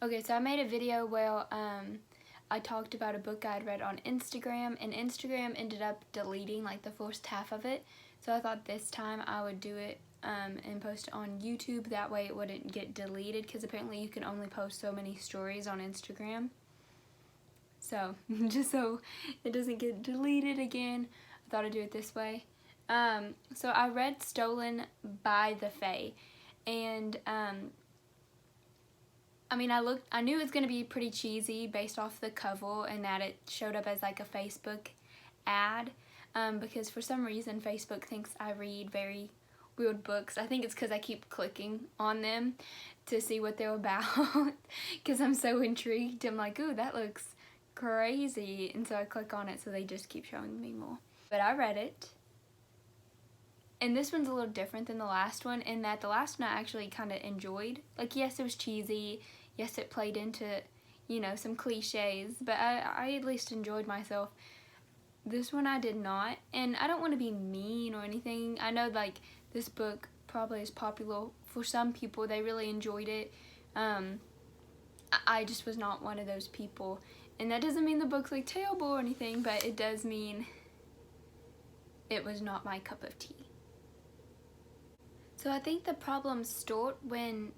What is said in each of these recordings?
Okay, so I made a video where I talked about a book I'd read on Instagram, and Instagram ended up deleting like the first half of it. So I thought this time I would do it and post it on YouTube. That way it wouldn't get deleted, because apparently you can only post so many stories on Instagram. So just so it doesn't get deleted again, I thought I'd do it this way. So I read Stolen by the Fae, and I mean, I knew it was going to be pretty cheesy based off the cover and that it showed up as like a Facebook ad, because for some reason Facebook thinks I read very weird books. I think it's because I keep clicking on them to see what they're about, because I'm so intrigued. I'm like, ooh, that looks crazy, and so I click on it, so they just keep showing me more. But I read it, and this one's a little different than the last one in that the last one I actually kind of enjoyed. Like, yes, it was cheesy. Yes, it played into, you know, some cliches, but I at least enjoyed myself. This one I did not, and I don't want to be mean or anything. I know, like, this book probably is popular for some people. They really enjoyed it. I just was not one of those people, and that doesn't mean the book's, like, terrible or anything, but it does mean it was not my cup of tea. So I think the problems start when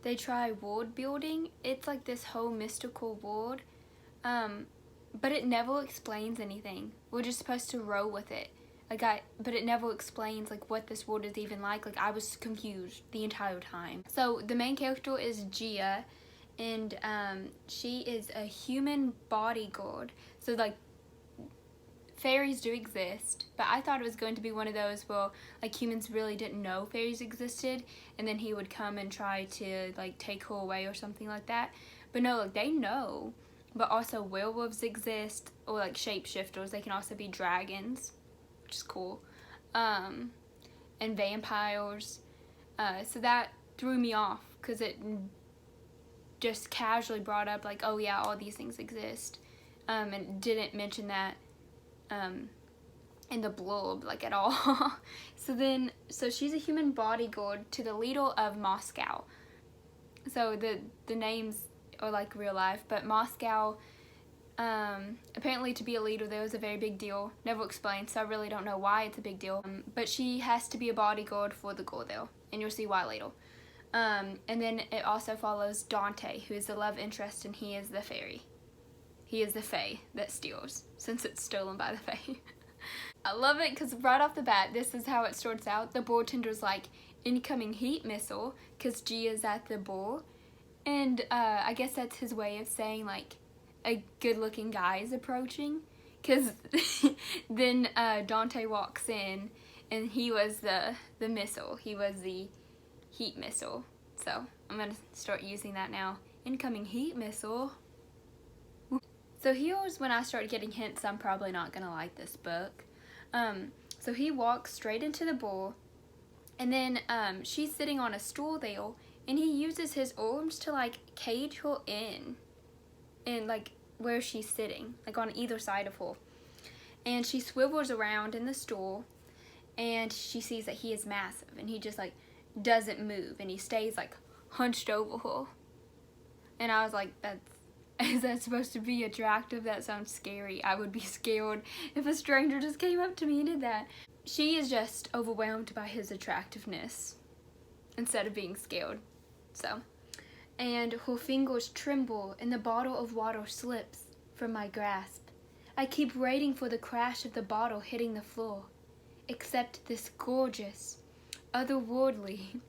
they try world building. It's like this whole mystical world, but it never explains anything. We're just supposed to roll with it. But it never explains like what this world is even like. Like, I was confused the entire time. So the main character is Gia, and she is a human bodyguard. So like, fairies do exist, but I thought it was going to be one of those where like humans really didn't know fairies existed, and then he would come and try to like take her away or something like that. But no, like, they know. But also werewolves exist, or like shapeshifters. They can also be dragons, which is cool, and vampires. So that threw me off, because it just casually brought up like, oh yeah, all these things exist, and didn't mention that in the blurb, like, at all. So she's a human bodyguard to the leader of Moscow. So the names are like real life, but Moscow, apparently to be a leader there was a very big deal. Never explained, so I really don't know why it's a big deal. But she has to be a bodyguard for the girl there, and you'll see why later. And then it also follows Dante, who is the love interest, and he is the fairy. He is the fae that steals, since it's stolen by the fae. I love it, because right off the bat, this is how it starts out. The bartender's like, incoming heat missile, because G is at the bar. And I guess that's his way of saying like a good looking guy is approaching. Because then Dante walks in, and he was the missile. He was the heat missile. So I'm going to start using that now. Incoming heat missile. So here's when I start getting hints I'm probably not going to like this book. So he walks straight into the bar, and then she's sitting on a stool there, and he uses his arms to like cage her in like where she's sitting, like on either side of her. And she swivels around in the stool, and she sees that he is massive, and he just like doesn't move, and he stays like hunched over her. And I was like, is that supposed to be attractive? That sounds scary. I would be scared if a stranger just came up to me and did that. She is just overwhelmed by his attractiveness instead of being scared. So, and her fingers tremble, and the bottle of water slips from my grasp. I keep waiting for the crash of the bottle hitting the floor, except this gorgeous, otherworldly,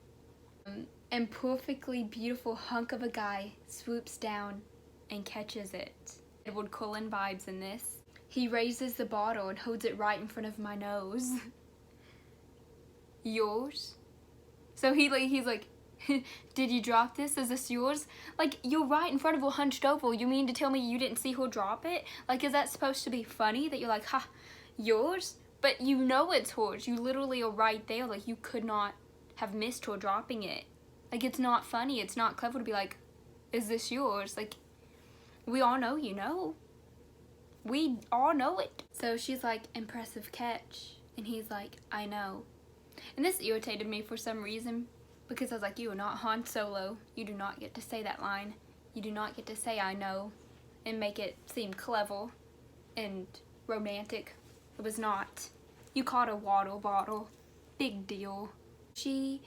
and perfectly beautiful hunk of a guy swoops down and catches it. Edward Cullen vibes in this. He raises the bottle and holds it right in front of my nose. Yours? So he's like, did you drop this? Is this yours? Like, you're right in front of her, hunched over. You mean to tell me you didn't see her drop it? Like, is that supposed to be funny that you're like, ha, yours? But you know it's hers. You literally are right there. Like, you could not have missed her dropping it. Like, it's not funny. It's not clever to be like, is this yours? Like, we all know you know. We all know it. So she's like, impressive catch. And he's like, I know. And this irritated me for some reason, because I was like, you are not Han Solo. You do not get to say that line. You do not get to say I know and make it seem clever and romantic. It was not. You caught a water bottle. Big deal. She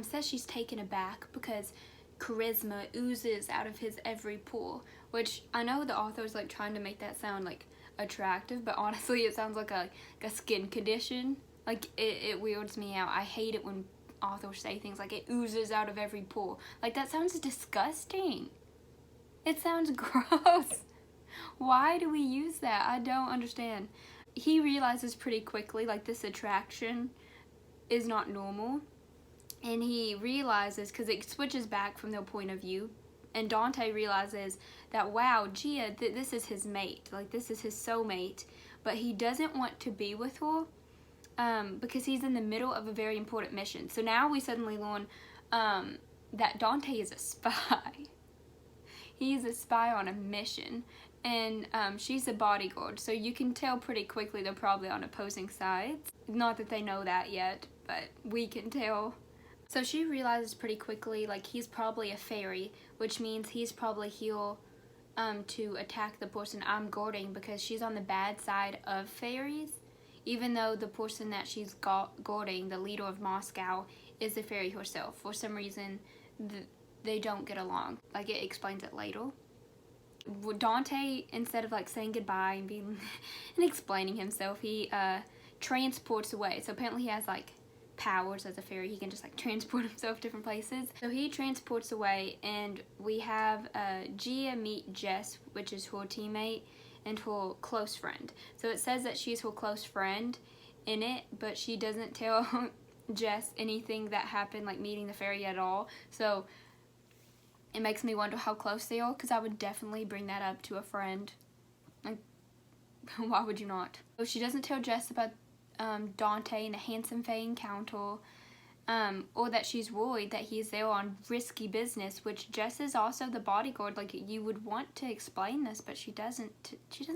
says she's taken aback because charisma oozes out of his every pore, which I know the author's like trying to make that sound like attractive, but honestly it sounds like a skin condition. Like it weirds me out. I hate it when authors say things like it oozes out of every pore. Like that sounds disgusting. It sounds gross. Why do we use that? I don't understand. He realizes pretty quickly like this attraction is not normal, and he realizes, because it switches back from their point of view, and Dante realizes that wow, Gia, this is his mate, like this is his soulmate, but he doesn't want to be with her because he's in the middle of a very important mission. So now we suddenly learn that Dante is a spy. He's a spy on a mission, and she's a bodyguard, so you can tell pretty quickly they're probably on opposing sides. Not that they know that yet, but we can tell. So she realizes pretty quickly like he's probably a fairy, which means he's probably here to attack the person I'm guarding, because she's on the bad side of fairies, even though the person that she's guarding, the leader of Moscow, is the fairy herself. For some reason they don't get along. Like it explains it later. Dante, instead of like saying goodbye and being and explaining himself, he transports away. So apparently he has like powers as a fairy. He can just like transport himself different places. So he transports away, and we have Gia meet Jess, which is her teammate and her close friend. So it says that she's her close friend in it, but she doesn't tell Jess anything that happened, like meeting the fairy at all. So it makes me wonder how close they are, because I would definitely bring that up to a friend. Like, why would you not? So she doesn't tell Jess about Dante and a handsome fae encounter, or that she's worried that he's there on risky business, which Jess is also the bodyguard. Like, you would want to explain this, but she doesn't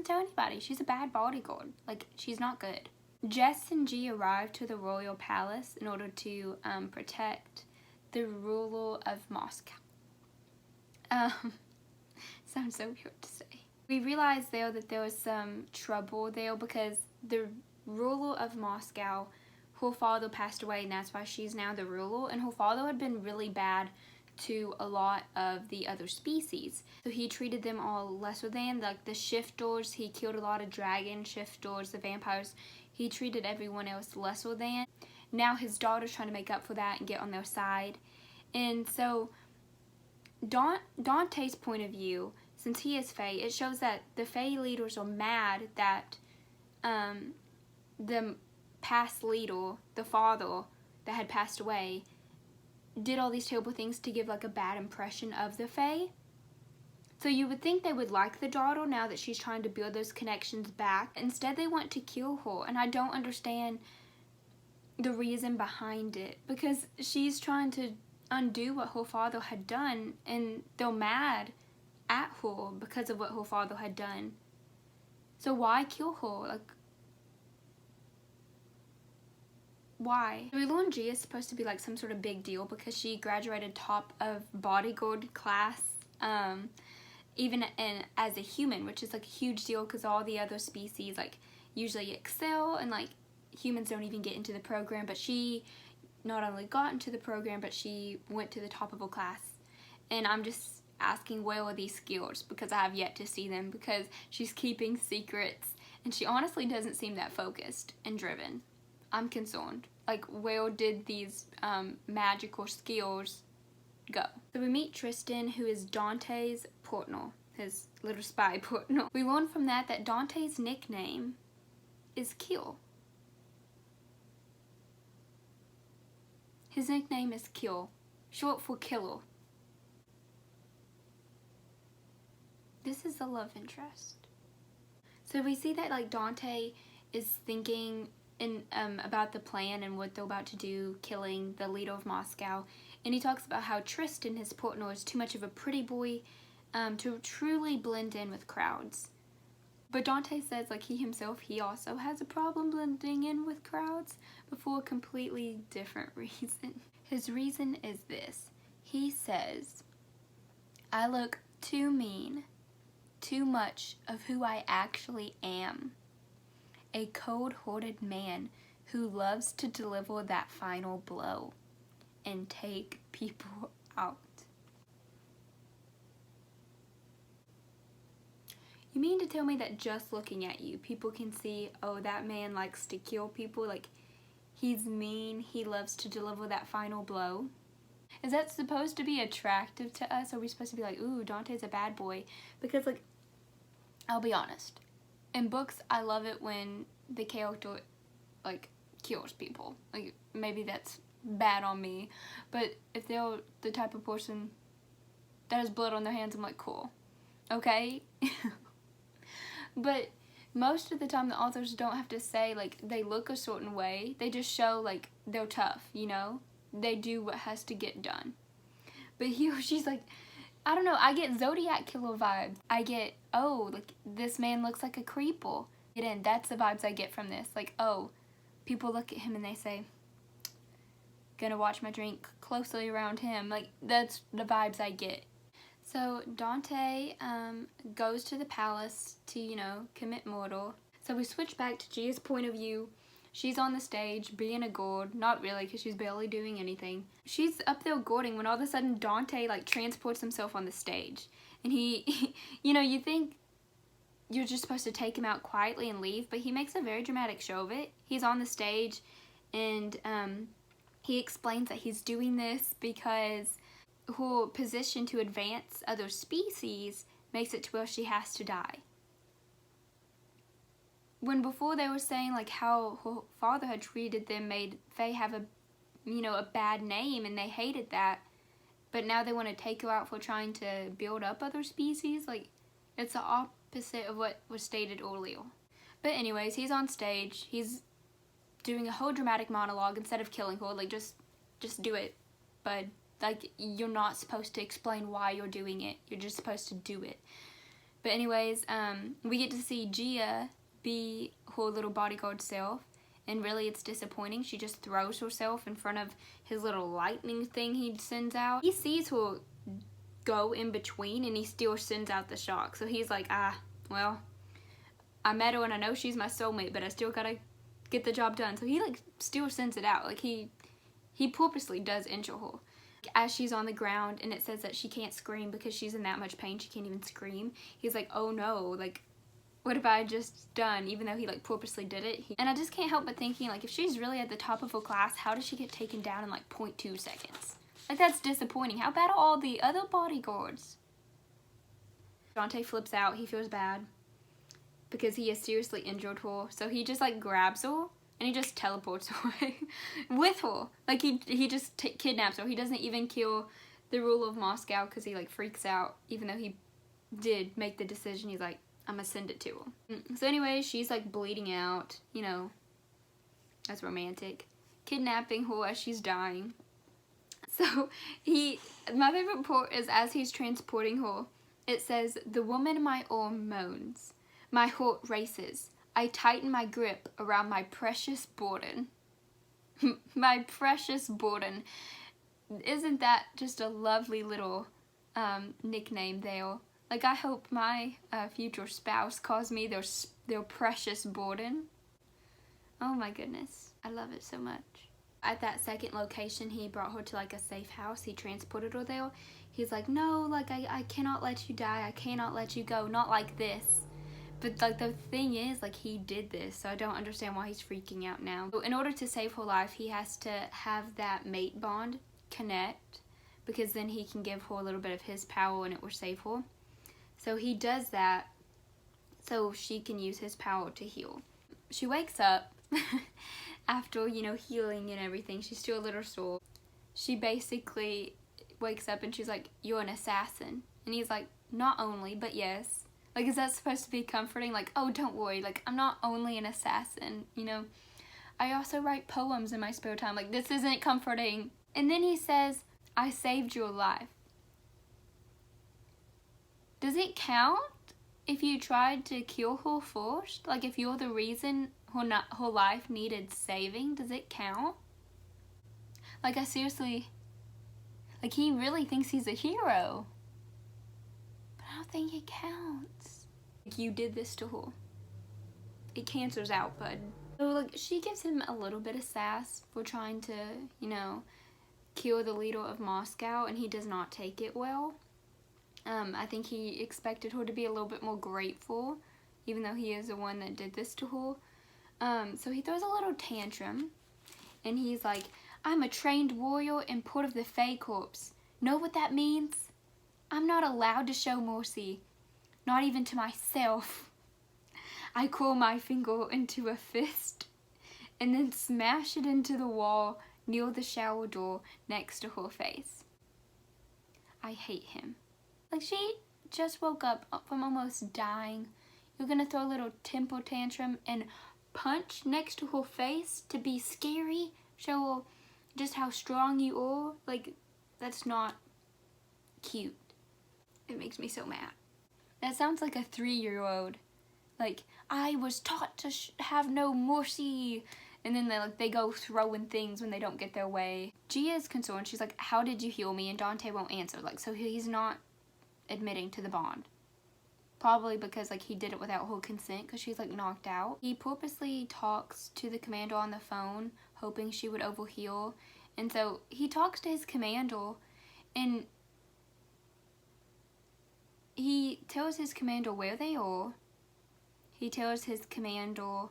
tell anybody. She's a bad bodyguard. Like, she's not good. Jess and G arrive to the royal palace in order to protect the ruler of Moscow. Sounds so weird to say. We realize there that there was some trouble there because the ruler of Moscow, her father passed away, and that's why she's now the ruler, and her father had been really bad to a lot of the other species. So he treated them all lesser than, like the shifters, he killed a lot of dragon shifters, the vampires, he treated everyone else lesser than. Now his daughter's trying to make up for that and get on their side. And so Dante's point of view, since he is Fae, it shows that the Fae leaders are mad that the past leader, the father that had passed away, did all these terrible things to give like a bad impression of the Fae. So you would think they would like the daughter now that she's trying to build those connections back. Instead they want to kill her, and I don't understand the reason behind it, because she's trying to undo what her father had done, and they're mad at her because of what her father had done. So why kill her? Like, why? We learned Gia is supposed to be like some sort of big deal because she graduated top of bodyguard class, even as a human, which is like a huge deal because all the other species like usually excel, and like humans don't even get into the program, but she not only got into the program, but she went to the top of her class. And I'm just asking, where are these skills? Because I have yet to see them, because she's keeping secrets, and she honestly doesn't seem that focused and driven. I'm concerned. Like, where did these magical skills go? So we meet Tristan, who is Dante's partner, his little spy partner. We learn from that Dante's nickname is Kill. His nickname is Kill, short for killer. This is the love interest. So we see that like Dante is thinking about the plan and what they're about to do, killing the leader of Moscow, and he talks about how Tristan, his partner, is too much of a pretty boy to truly blend in with crowds. But Dante says like he also has a problem blending in with crowds, but for a completely different reason. His reason is this. He says, I look too mean, too much of who I actually am. A cold-hearted man who loves to deliver that final blow and take people out. You mean to tell me that just looking at you, people can see, oh, that man likes to kill people? Like, he's mean, he loves to deliver that final blow? Is that supposed to be attractive to us? Are we supposed to be like, ooh, Dante's a bad boy? Because, like, I'll be honest. In books, I love it when the character, like, kills people. Like, maybe that's bad on me. But if they're the type of person that has blood on their hands, I'm like, cool. Okay? But most of the time, the authors don't have to say, like, they look a certain way. They just show, like, they're tough, you know? They do what has to get done. But here, she's like, I don't know, I get Zodiac Killer vibes. I get, oh, like, this man looks like a creeple. And that's the vibes I get from this. Like, oh, people look at him and they say, gonna watch my drink closely around him. Like, that's the vibes I get. So Dante goes to the palace to, you know, commit murder. So we switch back to Gia's point of view. She's on the stage being a gourd. Not really, because she's barely doing anything. She's up there gourding when all of a sudden Dante, like, transports himself on the stage. And he you know, you think you're just supposed to take him out quietly and leave, but he makes a very dramatic show of it. He's on the stage and he explains that he's doing this because her position to advance other species makes it to where she has to die. When before they were saying, like, how her father had treated them made Faye have a, you know, a bad name, and they hated that. But now they want to take her out for trying to build up other species. Like, it's the opposite of what was stated earlier. But anyways, he's on stage. He's doing a whole dramatic monologue instead of killing her. Like, just do it, bud. Like, you're not supposed to explain why you're doing it. You're just supposed to do it. But anyways, we get to see Gia be her little bodyguard self. And really, it's disappointing. She just throws herself in front of his little lightning thing he sends out. He sees her go in between, and he still sends out the shock. So he's like, well, I met her, and I know she's my soulmate, but I still gotta get the job done. So he, like, still sends it out. Like, he purposely does injure her. As she's on the ground and it says that she can't scream because she's in that much pain, she can't even scream. He's like, oh no, like, what have I just done? Even though he, like, purposely did it. And I just can't help but thinking, like, if she's really at the top of her class, how does she get taken down in, like, 0.2 seconds? Like, that's disappointing. How bad are all the other bodyguards? Dante flips out. He feels bad because he has seriously injured her. So he just, like, grabs her and he just teleports away with her. Like, he just kidnaps her. He doesn't even kill the ruler of Moscow because he, like, freaks out. Even though he did make the decision, he's like, I'm gonna send it to her. So anyway, she's, like, bleeding out. You know, that's romantic. Kidnapping her as she's dying. So my favorite part is as he's transporting her, it says, the woman in my arm moans. My heart races. I tighten my grip around my precious burden. My precious burden. Isn't that just a lovely little nickname there? Like, I hope my future spouse calls me their precious burden. Oh my goodness. I love it so much. At that second location, he brought her to, like, a safe house. He transported her there. He's like, no, like, I cannot let you die. I cannot let you go. Not like this. But, like, the thing is, like, he did this, so I don't understand why he's freaking out now. So in order to save her life, he has to have that mate bond connect, because then he can give her a little bit of his power and it will save her. So he does that so she can use his power to heal. She wakes up after, you know, healing and everything. She's still a little sore. She basically wakes up and she's like, you're an assassin. And he's like, not only, but yes. Like, is that supposed to be comforting? Like, oh, don't worry. Like, I'm not only an assassin, you know. I also write poems in my spare time. Like, this isn't comforting. And then he says, I saved your life. Does it count if you tried to kill her first? Like, if you're the reason her life needed saving, does it count? Like, I seriously, like, he really thinks he's a hero. But I don't think it counts. Like, you did this to her. It cancels out, bud. So, like, she gives him a little bit of sass for trying to, you know, kill the leader of Moscow, and he does not take it well. I think he expected her to be a little bit more grateful, even though he is the one that did this to her. So he throws a little tantrum, and he's like, I'm a trained warrior and part of the Fae Corps. Know what that means? I'm not allowed to show mercy, not even to myself. I curl my finger into a fist and then smash it into the wall near the shower door next to her face. I hate him. Like, she just woke up from almost dying. You're gonna throw a little temper tantrum and punch next to her face to be scary? Show her just how strong you are? Like, that's not cute. It makes me so mad. That sounds like a 3-year-old. Like, I was taught to have no mercy. And then they go throwing things when they don't get their way. Gia is concerned. She's like, how did you heal me? And Dante won't answer. Like, so he's not admitting to the bond. Probably because, like, he did it without her consent because she's, like, knocked out. He purposely talks to the commander on the phone, hoping she would overheal. And so he talks to his commander, and he tells his commander where they are. He tells his commander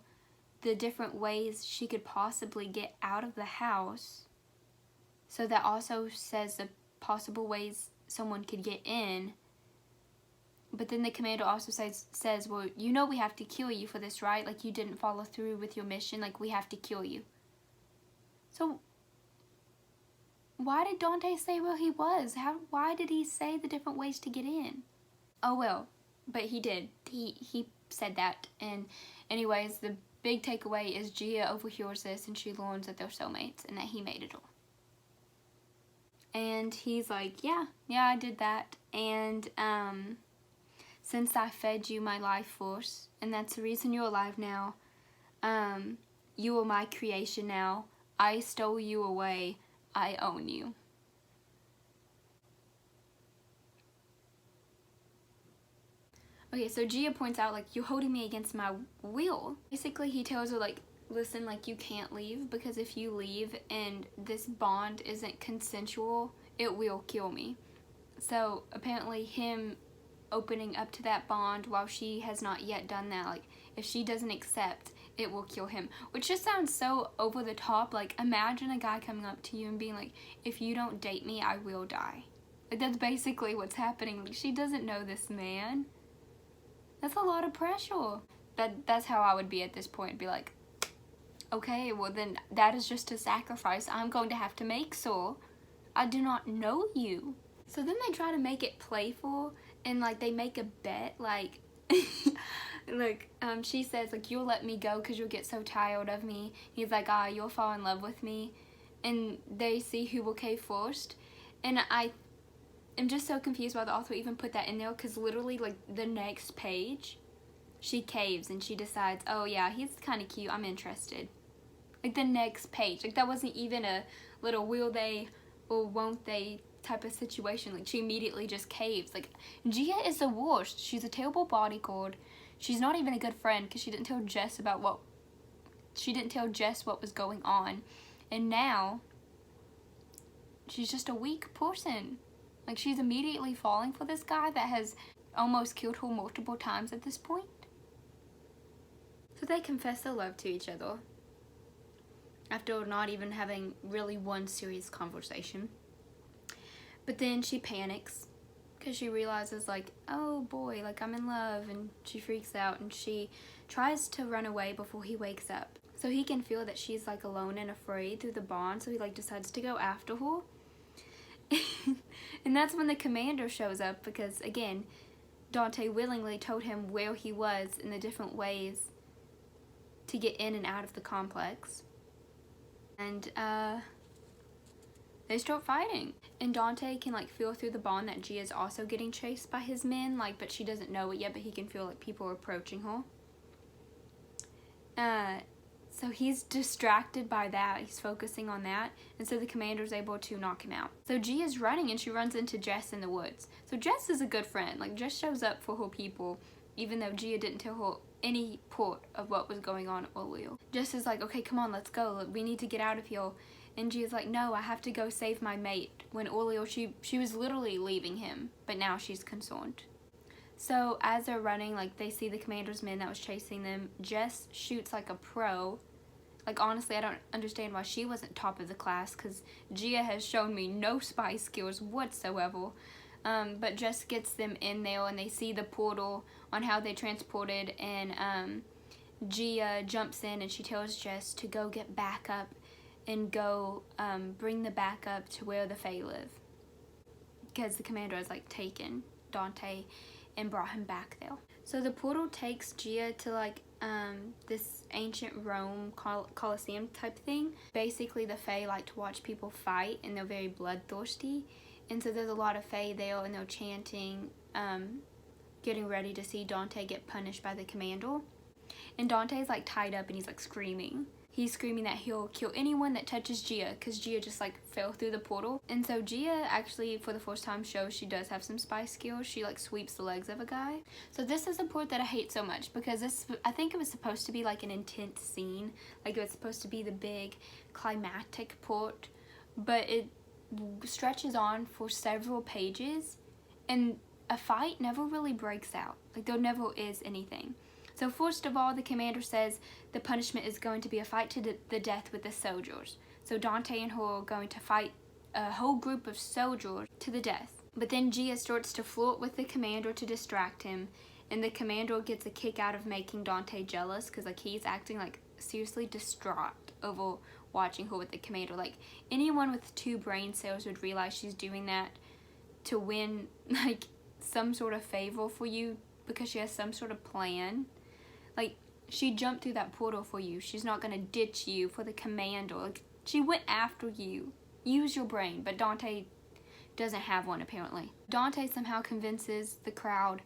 the different ways she could possibly get out of the house. So that also says the possible ways someone could get in. But then the commander also says, well, you know we have to kill you for this, right? Like, you didn't follow through with your mission. Like, we have to kill you. So, why did Dante say where he was? Why did he say the different ways to get in? Oh, well, but he did. He said that. And anyways, the big takeaway is Gia overhears this and she learns that they're soulmates and that he made it all. And he's like, yeah, I did that. And, since I fed you my life force, and that's the reason you're alive now, you are my creation now. I stole you away. I own you. Okay, so Gia points out, like, you're holding me against my will. Basically, he tells her, like, listen, like, you can't leave, because if you leave and this bond isn't consensual, it will kill me. So, apparently, him opening up to that bond while she has not yet done that, like, if she doesn't accept, it will kill him, which just sounds so over the top. Like, imagine a guy coming up to you and being like, if you don't date me, I will die. Like, that's basically what's happening. Like, she doesn't know this man. That's a lot of pressure. That's how I would be at this point. Be like, okay, well then that is just a sacrifice I'm going to have to make, so I do not know you. So then they try to make it playful, and like they make a bet, like like she says, like, you'll let me go because you'll get so tired of me. He's like, you'll fall in love with me. And they see who will cave first. And I am just so confused why the author even put that in there, because literally, like, the next page she caves and she decides, oh yeah, he's kind of cute, I'm interested. Like, the next page, like, that wasn't even a little will they or won't they type of situation. Like, she immediately just caves. Like, Gia is the worst. She's a terrible bodyguard. She's not even a good friend because she didn't tell Jess what was going on, and now she's just a weak person. Like, she's immediately falling for this guy that has almost killed her multiple times at this point. So they confess their love to each other after not even having really one serious conversation. But then she panics because she realizes, like, oh boy, like, I'm in love, and she freaks out and she tries to run away before he wakes up. So he can feel that she's, like, alone and afraid through the bond, so he, like, decides to go after her. And that's when the commander shows up because, again, Dante willingly told him where he was in the different ways to get in and out of the complex. And, they start fighting. And Dante can, like, feel through the bond that Gia is also getting chased by his men, like, but she doesn't know it yet, but he can feel, like, people are approaching her. So he's distracted by that. He's focusing on that. And so the commander's able to knock him out. So Gia's running and she runs into Jess in the woods. So Jess is a good friend. Like, Jess shows up for her people, even though Gia didn't tell her any part of what was going on at Olio. Jess is like, okay, come on, let's go. We need to get out of here. And Gia's like, no, I have to go save my mate. When Olio, she was literally leaving him, but now she's concerned. So as they're running, like, they see the commander's men that was chasing them. Jess shoots like a pro. Like, honestly, I don't understand why she wasn't top of the class, because Gia has shown me no spy skills whatsoever. But Jess gets them in there, and they see the portal on how they transported, and Gia jumps in, and she tells Jess to go get backup and go bring the backup to where the Fae live. Because the commander has, like, taken Dante and brought him back there. So the portal takes Gia to, like, this ancient Rome Colosseum type thing. Basically, the Fae like to watch people fight, and they're very bloodthirsty. And so there's a lot of Fae there, and they're chanting, getting ready to see Dante get punished by the commander. And Dante's like tied up, and he's like screaming. He's screaming that he'll kill anyone that touches Gia, because Gia just like fell through the portal. And so Gia actually, for the first time, shows she does have some spy skills. She like sweeps the legs of a guy. So this is a part that I hate so much, because I think it was supposed to be like an intense scene. Like, it was supposed to be the big climactic part, but it stretches on for several pages, and a fight never really breaks out. Like, there never is anything. So first of all, the commander says the punishment is going to be a fight to the death with the soldiers. So Dante and her are going to fight a whole group of soldiers to the death. But then Gia starts to flirt with the commander to distract him, and the commander gets a kick out of making Dante jealous, because like he's acting like seriously distraught over watching her with the commander. Like, anyone with 2 brain cells would realize she's doing that to win like some sort of favor for you, because she has some sort of plan. Like, she jumped through that portal for you. She's not gonna ditch you for the commander. Like, she went after you. Use your brain. But Dante doesn't have one, apparently. Dante somehow convinces the crowd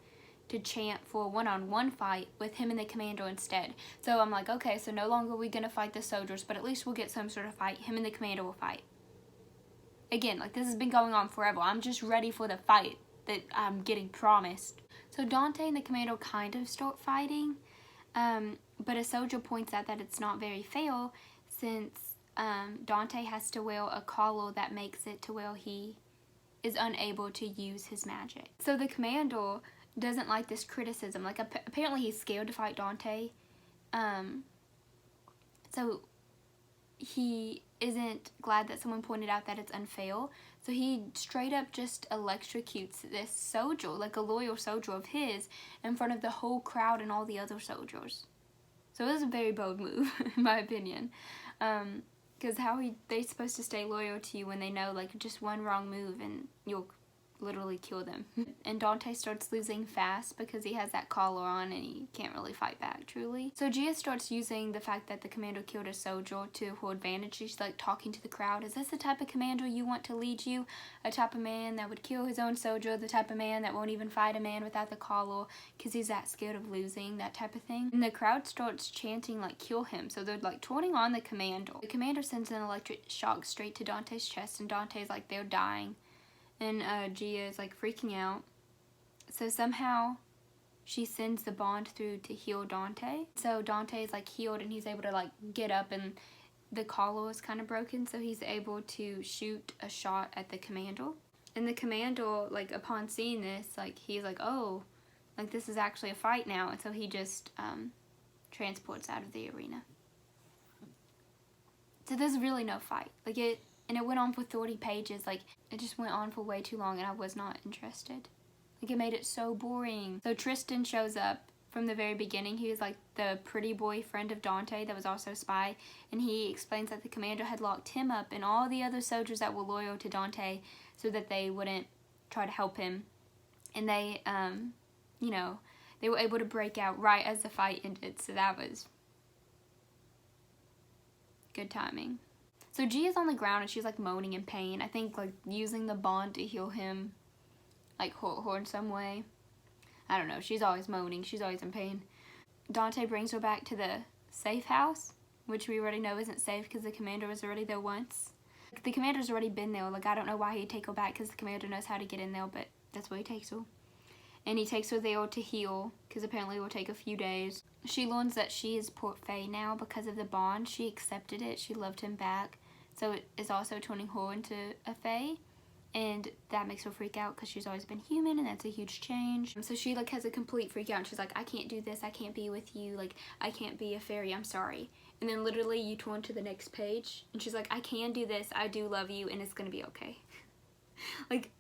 to chant for a one-on-one fight with him and the commander instead. So I'm like, okay, so no longer are we gonna fight the soldiers, but at least we'll get some sort of fight. Him and the commander will fight. Again, like, this has been going on forever. I'm just ready for the fight that I'm getting promised. So Dante and the commander kind of start fighting. But a soldier points out that it's not very fair, since Dante has to wear a collar that makes it to where he is unable to use his magic. So the commander doesn't like this criticism. Like, apparently he's scared to fight Dante. So he isn't glad that someone pointed out that it's unfair. So he straight up just electrocutes this soldier, like a loyal soldier of his, in front of the whole crowd and all the other soldiers. So it was a very bold move, in my opinion. Because they're supposed to stay loyal to you when they know, like, just one wrong move and you'll literally kill them. And Dante starts losing fast because he has that collar on and he can't really fight back, truly. So Gia starts using the fact that the commander killed a soldier to her advantage. She's like talking to the crowd. Is this the type of commander you want to lead you? A type of man that would kill his own soldier? The type of man that won't even fight a man without the collar because he's that scared of losing? That type of thing. And the crowd starts chanting, like, kill him. So they're like turning on the commander. The commander sends an electric shock straight to Dante's chest, and Dante's like, they're dying. And Gia is like freaking out. So somehow she sends the bond through to heal Dante. So Dante is like healed and he's able to like get up, and the collar is kind of broken, so he's able to shoot a shot at the commander. And the commander, like, upon seeing this, like, he's like, oh, like, this is actually a fight now. And so he just transports out of the arena. So there's really no fight. Like, it went on for 30 pages. Like, it just went on for way too long, and I was not interested. Like, it made it so boring. So Tristan shows up from the very beginning. He was like the pretty boy friend of Dante that was also a spy, and he explains that the commander had locked him up and all the other soldiers that were loyal to Dante so that they wouldn't try to help him. And they, you know, they were able to break out right as the fight ended, so that was good timing. So Gia's on the ground and she's like moaning in pain. I think like using the bond to heal him, like her in some way. I don't know. She's always moaning. She's always in pain. Dante brings her back to the safe house. which we already know isn't safe because the commander was already there once. The commander's already been there. Like, I don't know why he'd take her back because the commander knows how to get in there, but that's why he takes her. And he takes her there to heal because apparently it will take a few days. She learns that she is Port Fae now because of the bond. She accepted it. She loved him back. So it is also turning her into a Fae. And that makes her freak out because she's always been human, and that's a huge change. So she like has a complete freak out, and she's like, I can't do this, I can't be with you, like I can't be a fairy, I'm sorry. And then literally you turn to the next page and she's like, I can do this, I do love you, and it's gonna be okay. Like,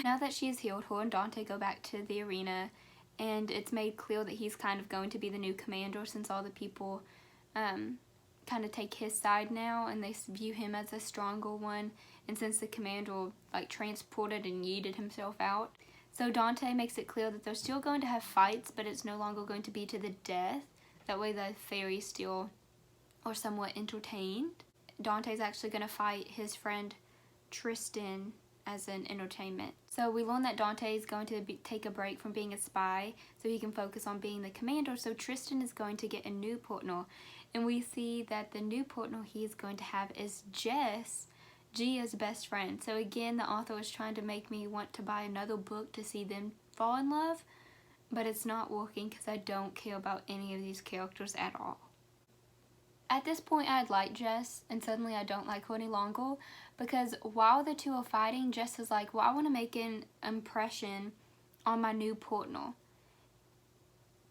now that she has healed, her and Dante go back to the arena, and it's made clear that he's kind of going to be the new commander since all the people kind of take his side now, and they view him as a stronger one, and since the commander like transported and yeeted himself out. So Dante makes it clear that they're still going to have fights, but it's no longer going to be to the death. That way the fairies still are somewhat entertained. Dante's actually going to fight his friend Tristan as an entertainment. So we learn that Dante is going to take a break from being a spy so he can focus on being the commander. So Tristan is going to get a new partner. And we see that the new partner he is going to have is Jess, Gia's best friend. So again, the author is trying to make me want to buy another book to see them fall in love. But it's not working because I don't care about any of these characters at all. At this point, I had liked Jess, and suddenly I don't like her any longer, because while the two are fighting, Jess is like, well, I want to make an impression on my new partner.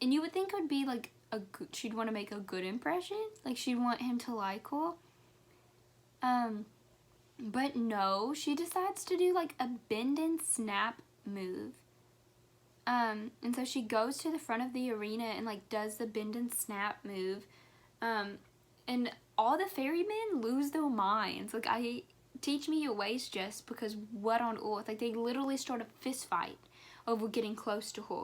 And you would think it would be like she'd want to make a good impression, like she'd want him to like her. But no, she decides to do like a bend and snap move. And so she goes to the front of the arena and like does the bend and snap move. And all the fairymen lose their minds. Like, teach me your ways, Jess, because what on earth? Like, they literally start a fist fight over getting close to her.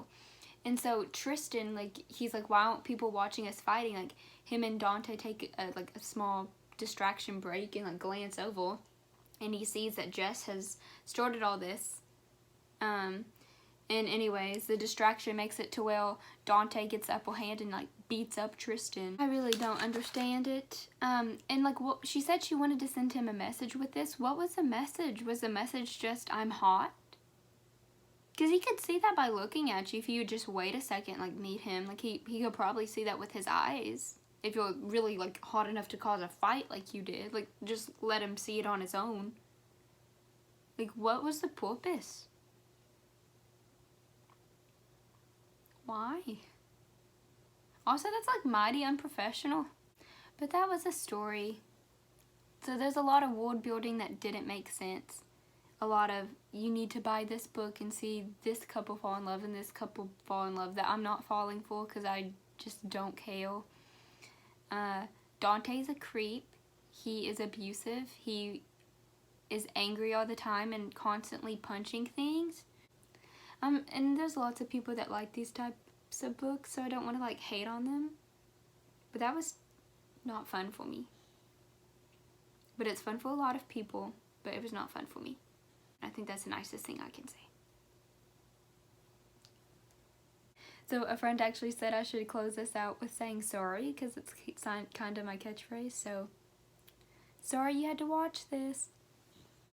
And so Tristan, like, he's like, why aren't people watching us fighting? Like, him and Dante take a small distraction break and like glance over, and he sees that Jess has started all this. And anyways, the distraction makes it to where Dante gets the upper hand and like beats up Tristan. I really don't understand it. And like, what she said she wanted to send him a message with this. What was the message? Was the message just, I'm hot? Because he could see that by looking at you if you would just wait a second, like meet him. Like he could probably see that with his eyes. If you're really like hot enough to cause a fight like you did. Like, just let him see it on his own. Like, what was the purpose? Why? Also, that's like mighty unprofessional. But that was a story. So there's a lot of world building that didn't make sense. A lot of, you need to buy this book and see this couple fall in love and this couple fall in love that I'm not falling for because I just don't care. Dante's a creep. He is abusive. He is angry all the time and constantly punching things. And there's lots of people that like these types of books, so I don't want to like hate on them. But that was not fun for me. But it's fun for a lot of people, but it was not fun for me. I think that's the nicest thing I can say. So a friend actually said I should close this out with saying sorry, because it's kind of my catchphrase, so sorry you had to watch this.